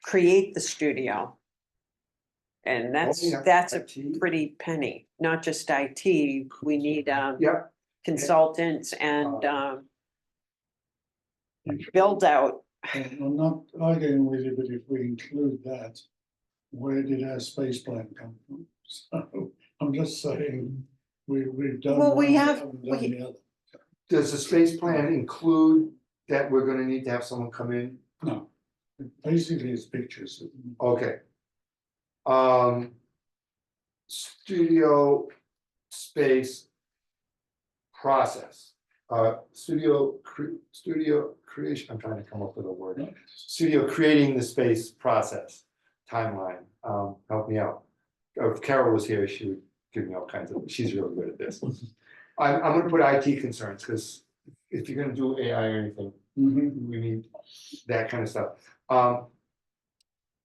create the studio. And yeah, that's a IT. pretty penny, not just IT, we need Yeah, consultants and build out. I'm not arguing with you, but if we include that, where did our space plan come from? So I'm just saying, we've done. Well, one, we have- haven't done the other. does the space plan include that we're gonna need to have someone come in? No, basically it's pictures. Okay. Studio space process, studio creation, I'm trying to come up with a word. Studio creating the space process, timeline, help me out. If Carol was here, she would give me all kinds of, she's really good at this. I'm gonna put IT concerns, because if you're gonna do AI or anything, Mhm. we need that kind of stuff.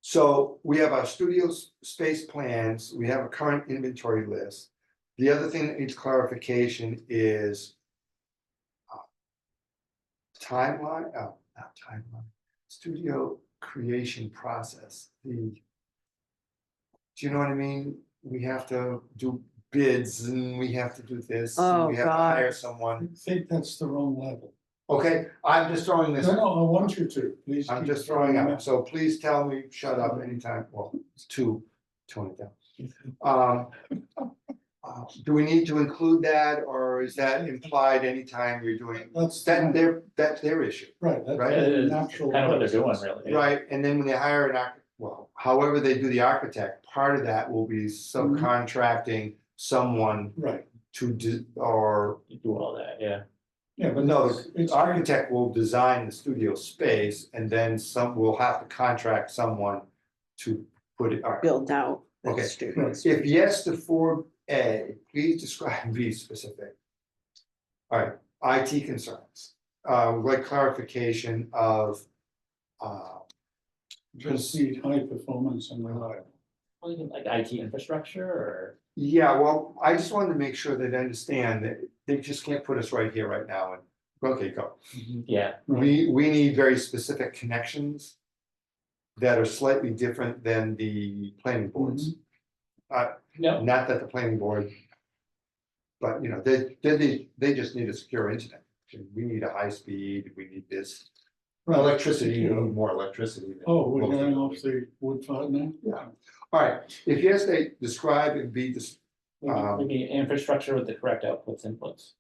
So we have our studio space plans, we have a current inventory list. The other thing that needs clarification is timeline, not timeline, studio creation process, do you know what I mean? We have to do bids and we have to do this, and Oh, we have to God. hire I someone. think that's the wrong level. Okay, I'm just throwing this. No, no, I want you to, please. I'm keep just throwing out, it. so please tell me, shut up anytime, well, it's two it down. Do we need to include that, or is that implied anytime you're doing, That's. that's their issue, Right, that's right? It a is natural. kind of what they're doing, process. really. right? And then when they hire an well, however they do the architect, part of that will be subcontracting someone Right, to do, or, You do all that, yeah. yeah, but no, it's the architect will design the studio space, and then some will have to contract someone to put it, all right. Build out the Okay. studio. If yes to 4A, please describe and be specific. All right, IT concerns, like clarification of, just see high performance and reliable. Well, you can, like IT infrastructure or, yeah, well, I just wanted to make sure that they understand that they just can't put us right here, right now, and, okay, go. yeah, We need very specific connections that are slightly different than the planning boards. no, Not that the planning board, but you know, they just need a secure internet. We need a high speed, we need this. Right. Electricity, you need more electricity. than Oh, we're most of going them. off the wood fired now? Yeah. All right, if yes, they describe and be this, maybe infrastructure with the correct outputs, inputs.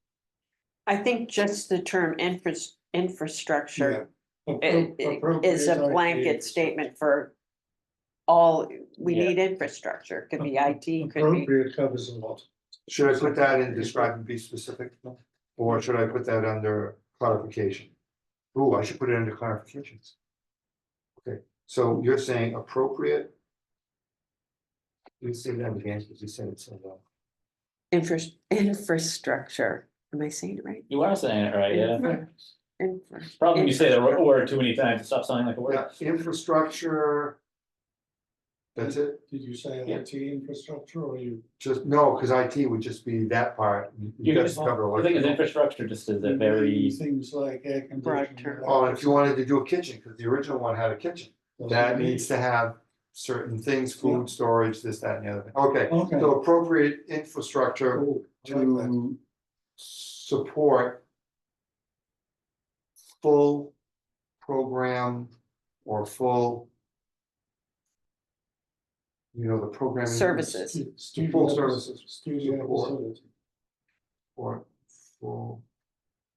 I think just the term infrastructure is a Appropriate blanket IT. statement for all, we Yeah. need infrastructure, could be IT, could be. Appropriate covers a lot. should I put that in describe and be specific? Or should I put that under clarification? Oh, I should put it under clarifications. Okay, So you're saying appropriate? You say that again, because you said it so well. Infrastructure, am I saying it right? You are saying it right, yeah. Problem you say the word too many times, it stops sounding like a word. Yeah, infrastructure. That's it, Did you say Yeah. IT infrastructure or you? just, no, because IT would just be that part. You You got just- to cover The thing is, electrical. infrastructure just is a you very, mean Things like air Broad conditioning. term. Oh, and if you wanted to do a kitchen, because the original one had a kitchen, that needs to have certain things, food storage, this, that, and the other thing. Okay, Okay. so appropriate infrastructure Cool, I like that. to support full program or full, you know, the programming. Services. Full services. Studio Support. facility. Or full,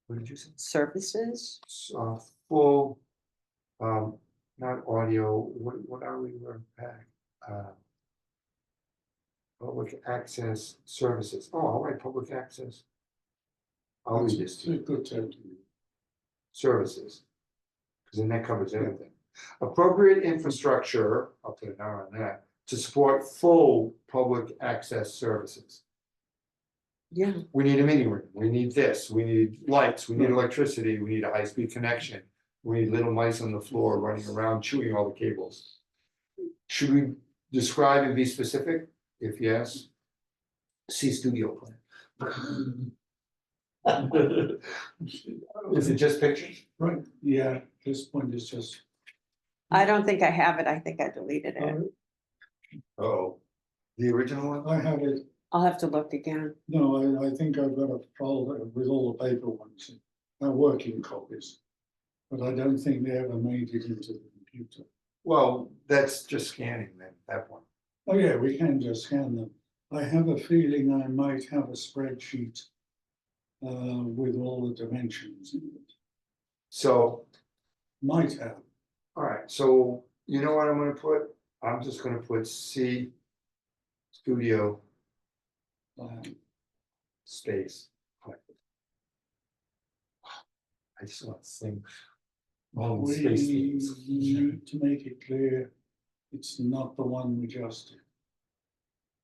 what did you say? Services, Full, not audio, what are we, we're back? Public access services, oh, all right, public access. I'll read this It's to a you, good term to use. services. Because then that covers everything. Appropriate infrastructure, I'll put an R on that, to support full public access services. yeah, We need a meeting room, we need this, we need lights, we need electricity, we need a high-speed connection. We need little mice on the floor running around chewing all the cables. Should we describe and be specific? If yes, see studio plan. Is it just pictures? Right, yeah, this point is just. I don't think I have it, I think I deleted it. Oh, the original one? I have it, I'll have to look again. no, I think I've got a folder with all the paper ones, working copies. But I don't think they ever made it into the computer. Well, that's just scanning then, that one. Oh, yeah, we can just scan them. I have a feeling I might have a spreadsheet with all the dimensions in it. So, Might have. all right, so you know what I'm gonna put? I'm just gonna put C studio space. I just want to sing. all the We space things. need to make it clear, it's not the one we just did.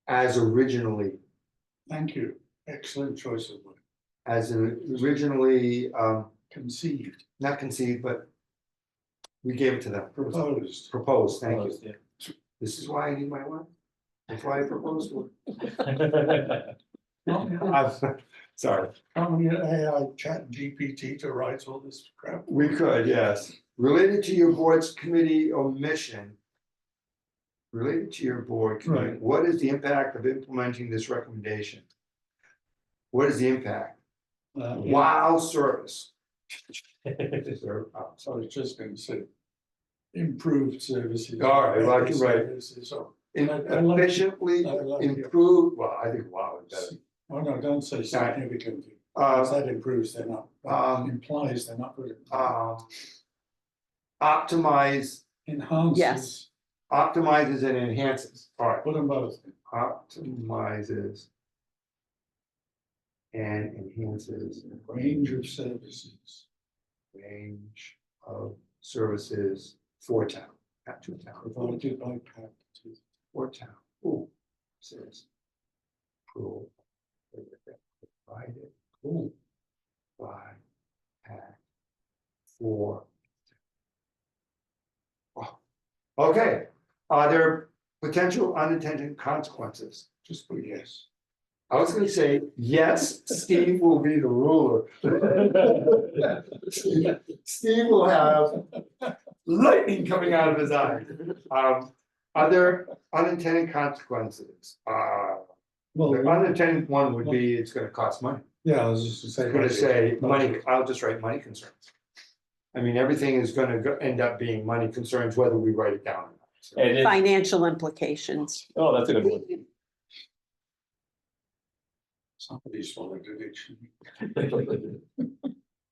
As originally, Thank you, excellent choice of word, as originally, conceived, not conceived, but we gave it to them. proposed. Proposed, thank you. Yeah. This is why I need my wife. That's why I proposed to Not her. I'm sorry. Can't we get AI chat GPT to write all this crap? We could, yes. Related to your board's committee omission. Related to your board committee, Right. what is the impact of implementing this recommendation? What is the impact? Wow, service. So I was just going to say, improved services. All right, like better you're right. services, or- Efficiently I like it. improve, well, I think wow is better. Oh, no, don't say significantly, Uh, because that improves, they're not, implies they're not good. Optimize, Enhances, Yes. optimizes and enhances, all right, put them both in. optimizes. And enhances. Range of services, Range of services for town, not to town, provided by Pacc. for town, ooh, says. Provided, ooh, by, Pacc, for. Wow. Okay, are there potential unintended consequences? Just put yes. I was gonna say, yes, Steve will be the ruler. Steve will have lightning coming out of his eyes. Are there unintended consequences? Well, The unintended one would be, it's gonna cost money. yeah, I was just to say. It's gonna say money, I'll just write money concerns. I mean, everything is gonna end up being money concerns, whether we write it down or not. So- It is, Financial implications. oh, that's a good one. Somebody swallowed a dictionary.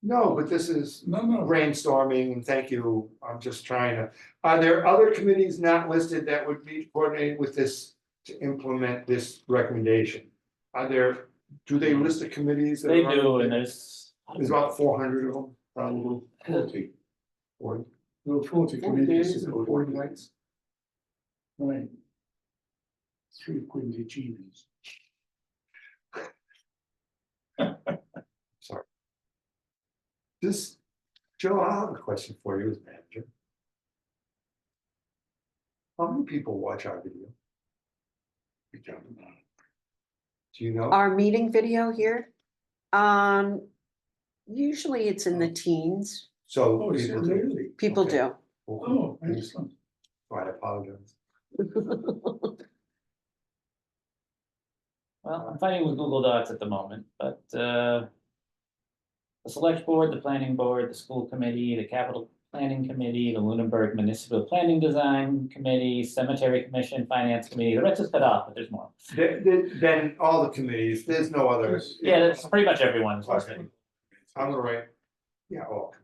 No, but this is No, no, brainstorming, and thank you, I'm just trying to, are there other committees not listed that would be coordinated with this to implement this recommendation? Are there, do they list the committees? that They are on do, there? and there's. There's about 400 of them, probably, 40. or, There were 40 40 days committees, and 40 nights. right? 3 Quindy genies. Sorry. This, Joe, I have a question for you as manager. How many people watch our video? I don't know. Do you know? Our meeting video here, usually it's in the teens, So Oh, is it people do. really? people Okay. do. Oh, excellent. I apologize. Well, I'm fighting with Google Docs at the moment, but the select board, the planning board, the school committee, the capital planning committee, the Lunenburg Municipal Planning Design Committee, Cemetery Commission, Finance Committee, the rest is cut off, but there's more. Then all the committees, there's no others. Yeah, that's pretty much everyone's. Okay. I'm gonna write, yeah, all,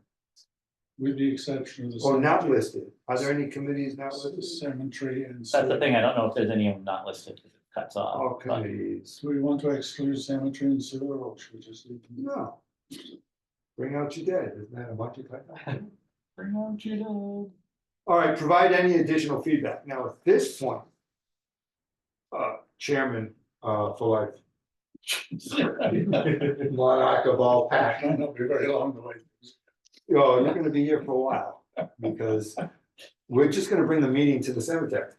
With the exception of the. or not cemetery- listed. Are there any committees not The listed? cemetery and. That's the thing, I don't know if there's any of them not listed, because it cuts All off. but- committees. Do we want to exclude cemetery and sewer, or should we just leave them? No. Bring out your dead, isn't that a bunch of? Bring on Judah. All right, provide any additional feedback. Now, at this point, chairman, for life. Monarch of all Pacc. Might not be very long the way. You're gonna be here for a while, because we're just gonna bring the meeting to the cemetery.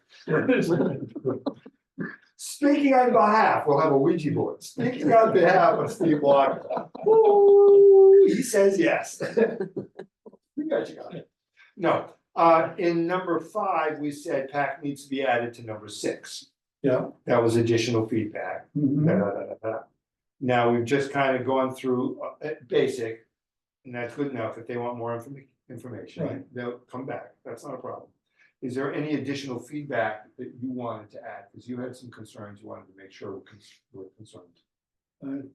Speaking on behalf, we'll have a Ouija board. Speaking on behalf of Steve Walker. Woo, he says yes. We got you on it. No, in number 5, we said Pacc needs to be added to number 6. Yeah. That was additional feedback. Mhm. Da, da, da, da, da. Now, we've just kind of gone through basic, and that's good enough. If they want more information, Right. they'll come back. That's not a problem. Is there any additional feedback that you wanted to add? Because you had some concerns you wanted to make sure we're concerned. Uh,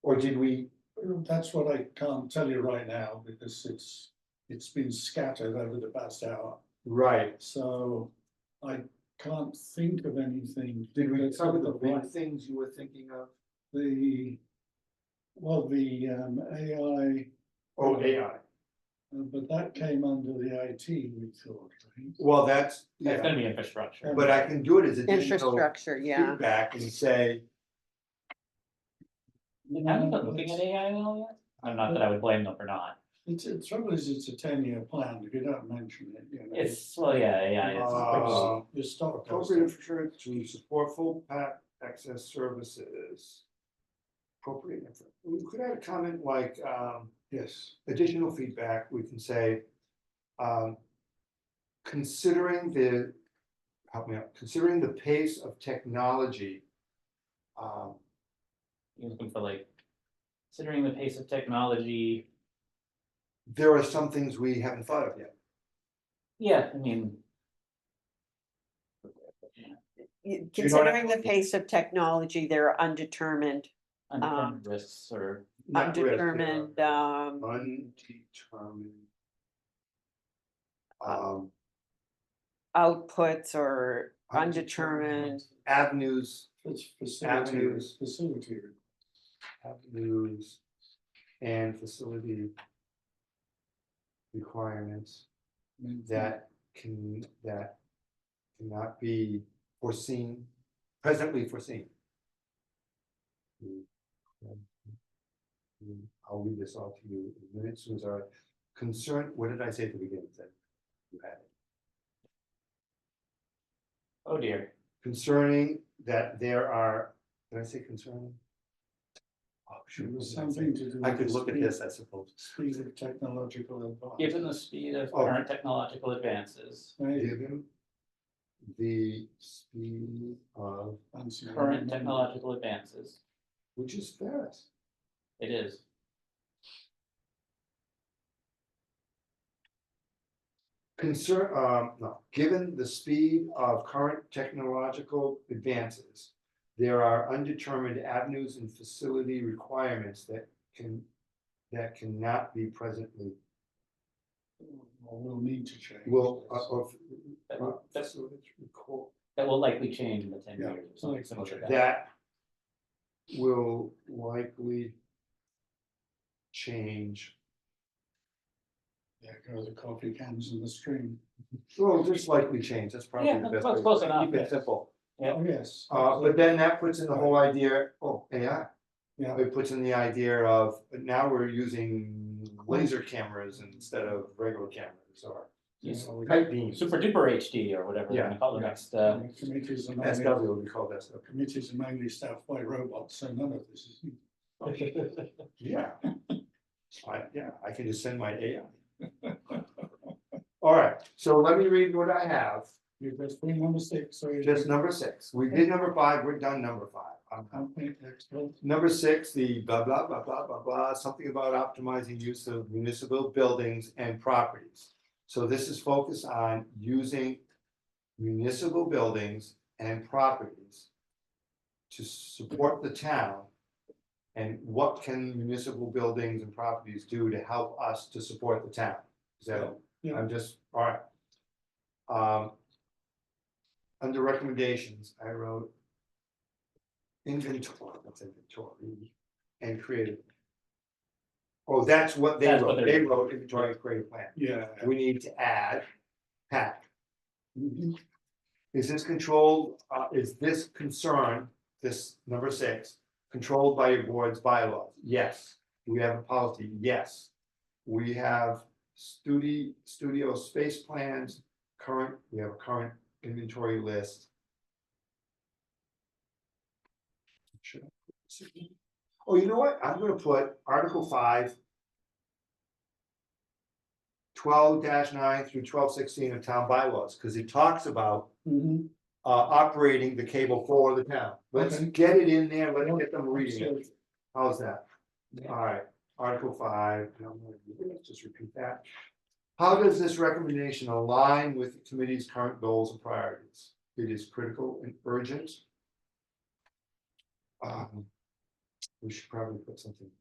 Or did we? That's what I can't tell you right now, because it's been scattered over the past hour, Right. so I can't think of anything. Did we that's cover on the big right- things you were thinking of? The, well, the AI, Oh, AI. but that came under the IT, we thought, right? Well, that's, That's yeah, gonna be infrastructure. but I can do it as additional Infrastructure, yeah. feedback and say, Haven't been looking at AI at all yet? Not that I would blame them for not. The trouble is, it's a 10-year plan, if you don't mention it, you know. It's, well, yeah, AI is. Your stock goes appropriate down. infrastructure to support full Pacc access services. Appropriate, we could add a comment like, Yes, additional feedback, we can say, considering the, help me out, considering the pace of technology. You're looking for like, considering the pace of technology, There are some things we haven't thought of yet. yeah, I mean. Considering the pace of technology, there are undetermined, Undetermined risks or, Not risk, undetermined, undetermined. outputs or undetermined. Avenues, it's facility, Avenues. facility. avenues and facility requirements that cannot be foreseen, presently foreseen. I'll read this all to you in minutes. Was our concern, what did I say at the beginning? That you had it. oh dear, Concerning that there are, did I say concerning? Oh, shoot, It what was did I say? something to do. I with could the look at speed- this, I suppose. Speed of technological advance. given the speed of Oh. current technological advances, Right? Given the speed of, Fancy current one. technological advances, which is fast. it is. Given the speed of current technological advances, there are undetermined avenues and facility requirements that cannot be presently, Or will need to change. will, That will- that- facilities requ- That will likely change in the 10 Yeah, years or something similar to that. that will likely change Yeah, go with the coffee cans in the stream. Well, just slightly change, that's probably Yeah, the best. that's way. close enough, Keep it yes. simple. Yeah. Oh, yes. But then that puts in the whole idea, AI. Yeah, It puts in the idea of, now we're using laser cameras instead of regular cameras or Yes. tight beams. Super duper HD or whatever they're gonna call the Yeah. next, committees are SW mainly, would be called SW. committees are mainly staffed by robots, so none of this is. Yeah. I can just send my AI. All right, so let me read what I have, You've got three number six, so. just number 6. We did number 5, we're done number 5. Okay, excellent. Number 6, the blah, blah, blah, blah, blah, blah, something about optimizing use of municipal buildings and properties. So this is focused on using municipal buildings and properties to support the town. And what can municipal buildings and properties do to help us to support the town? Is that, Yeah. I'm just, all right. Under recommendations, I wrote inventory, that's inventory, and creative. Oh, that's what they That's what wrote, they're- they wrote inventory and creative plan. Yeah. We need to add Pacc. Mhm. Is this controlled, is this concern, this number 6, controlled by your board's bylaws? Yes. Do we have a policy? Yes. We have studio space plans, we have a current inventory list. Should I put this in? Oh, you know what? I'm gonna put Article 5, 12-9 through 12-16 of town bylaws, because it talks about Mhm. operating the cable for the town. Let's Okay. get it in there, let's get them reading it. Absolutely. How's that? Yeah. All right, Article 5, and I'm gonna let's just repeat that. How does this recommendation align with the committee's current goals and priorities? It is critical and urgent. We should probably put something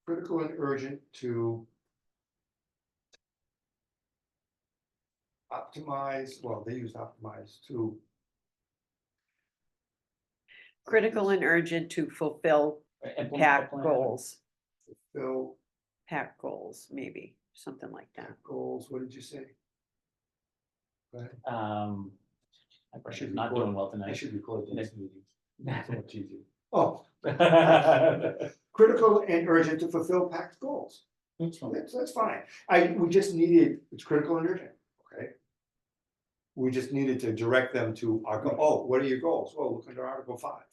critical and urgent to optimize, well, they use optimize to Critical and urgent to fulfill implement the PAC plan. goals, fulfill PAC goals, maybe, something like that. goals. What did you say? Go ahead. My brain's not doing well I tonight. should record these meetings. It's so much easier. Oh, critical and urgent to fulfill PAC's goals. That's fine. That's fine. We just needed, it's critical and urgent, okay? We just needed to direct them to our, oh, what are your goals? Well, look under Article 5.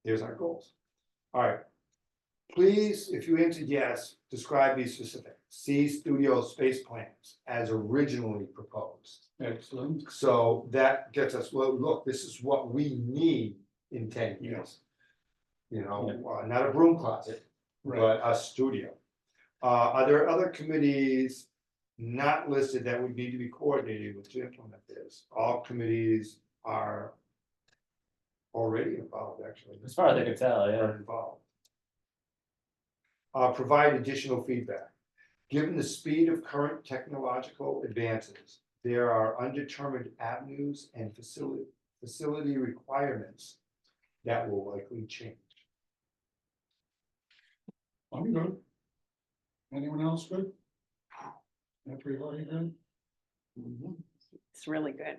There's our goals. All right. Please, if you answered yes, describe these specifics. See studio space plans as originally proposed. Excellent. So that gets us, well, look, this is what we need in 10 years. You know, not a broom closet, Right. but a studio. Are there other committees not listed that would need to be coordinated with to implement this? All committees are already involved, actually. As far as I can tell, yeah. Are involved. Provide additional feedback. Given the speed of current technological advances, there are undetermined avenues and facility requirements that will likely change. I'm good. Anyone else good? Everybody good? It's really good.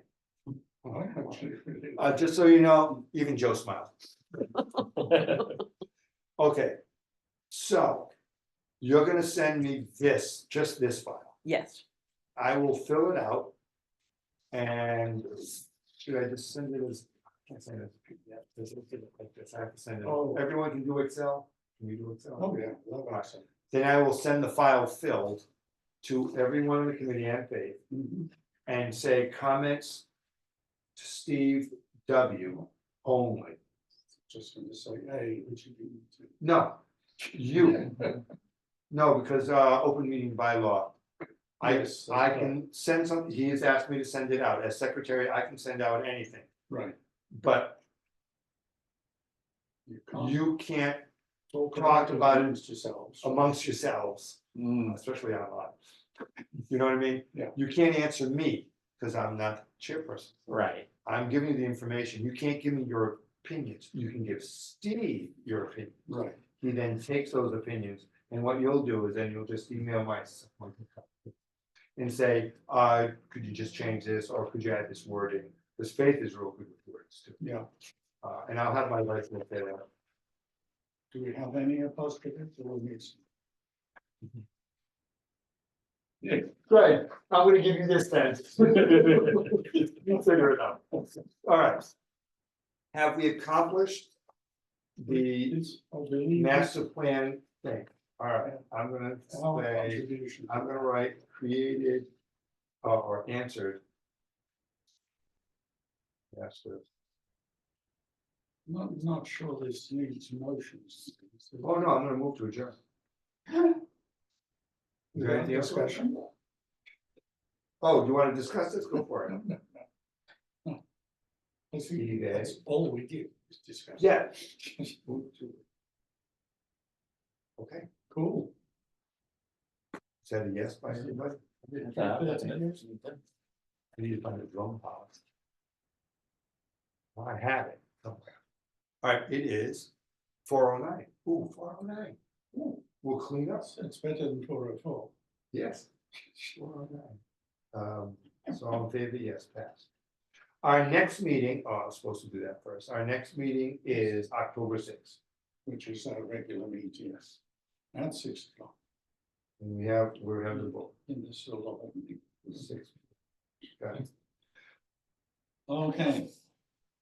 I actually really. Just so you know, even Joe smiled. Okay, so you're gonna send me this, just this file. Yes, I will fill it out. And should I just send it as, I can't send it as a PDF, does it look like this? I have to send it, Oh. everyone can do Excel? Can you do Excel? Oh, yeah, love accent. Then I will send the file filled to everyone in the committee and Faith Mhm. and say comments to Steve W. only. Just gonna say, hey, would you be? No, you, no, because open meeting bylaw. Yes, I that's can send something, he has asked me to send it out, as secretary, I can send out anything, Right. but you can't talk about it amongst yourselves. amongst yourselves, especially online. You know what I mean? Yeah. You can't answer me, because I'm not the chairperson. Right. I'm giving you the information, you can't give me your opinions, you can give Steve your opinion. Right. He then takes those opinions, and what you'll do is then you'll just email my. and say, could you just change this, or could you add this wording? Because Faith is real good with words too. Yeah, And I'll have my wife look that up. do we have any apostrophes or miss? Yeah. Good, I'm gonna give you this then. You'll figure it out. All right. Have we accomplished the It's, I believe. master plan thing? All right, I'm gonna Our say, contribution. I'm gonna write created or answered. Yes, sir. Not sure this needs motions. Oh, no, I'm gonna move to adjourn. Is there Without anything else? discussion? Oh, you wanna discuss this? Go for it. I think Okay. that's all we did is discuss. Yeah. Move to- Okay, Cool. is that a yes by everybody? That's it. I need to find a drum pause. I have it somewhere. All right, it is 4:09. Ooh, 4:09. Ooh, we'll clean up. It's better than 4:04. Yes. 4:09. So all in favor, yes, pass. Our next meeting, oh, I was supposed to do that first. Our next meeting is October 6th. Which is our regular meeting, yes. At 6 o'clock And we're having the vote. in the solar opening. 6. Got it. Okay,